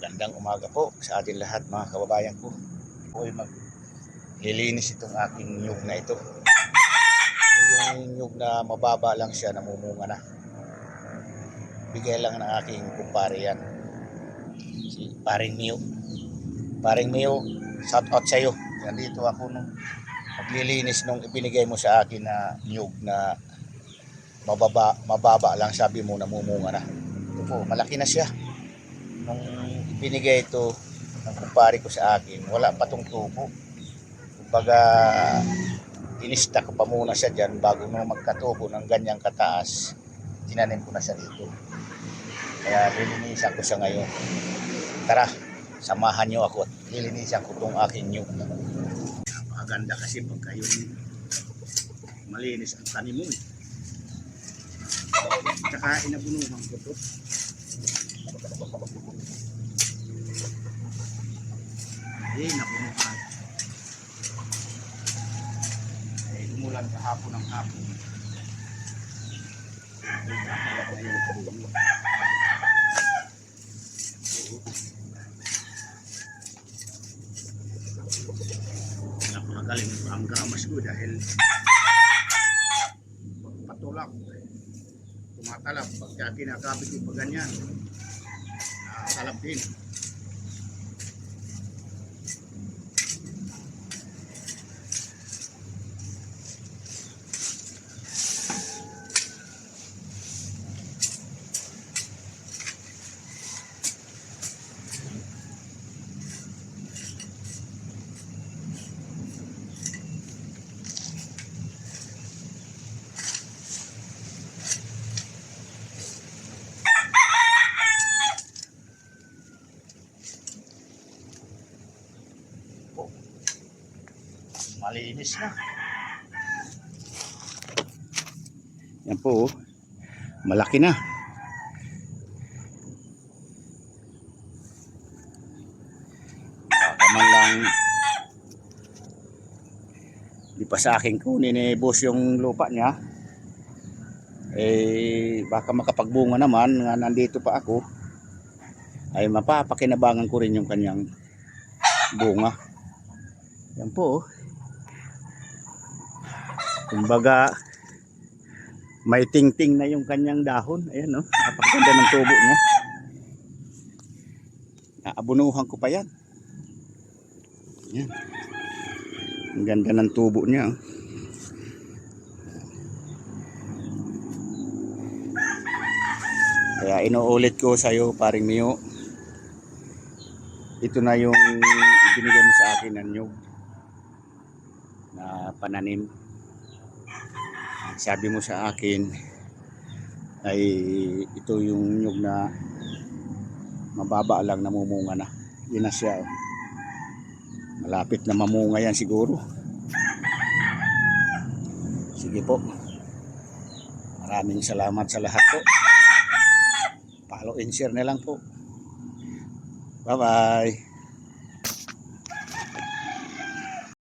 Magandang umaga po sa atin lahat mga kababayan ko. Ako ay maglilinis itong aking nyug na ito. Yung nyug na mababa lang siya, namumunga na. Bigay lang ng aking kumpare yan. Si Paring Mio. Paring Mio, shout out sa iyo. Nandito ako nung maglilinis nung ibinigay mo sa akin na nyug na mababa lang, sabi mo namumunga na. Ito po, malaki na siya. Nung ibinigay ito ng kumpare ko sa akin, wala pa tong tubo. Kumbaga, inista ko pa muna siya dyan bago nung magkatubo ng ganyang kataas, tinanim ko na siya dito. Kaya lilinisan ko siya ngayon. Tara, samahan nyo ako at lilinisan ko itong aking nyug. Napakaganda kasi pagka yung malinis ang tanim mo. Tsaka inabunuhan ko ito. Napunuhan. Umulan kahapon ng hapon. Napakagaling ang gramas ko dahil patulak, tumatalab. Pagka kinakabit ko pa ganyan, nakatalab din. Malinis na. Yan po, malaki na. Baka man lang di pa sa akin kunin ni boss yung lupa niya, baka makapagbunga naman nga nandito pa ako, ay mapapakinabangan ko rin yung kanyang bunga. Yan po, kumbaga may ting-ting na yung kanyang dahon. Ayan, no? Napakaganda ng tubo niya. Naabunuhan ko pa yan. Ayan. Ang ganda ng tubo niya. Kaya inuulit ko sa iyo, Paring Mio, ito na yung binigay mo sa akin ng nyug na pananim. Sabi mo sa akin ay ito yung nyug na mababa lang, namumunga na. Yun na siya. Malapit na mamunga yan siguro. Sige po. Maraming salamat sa lahat po. Follow and share na lang po. Bye bye.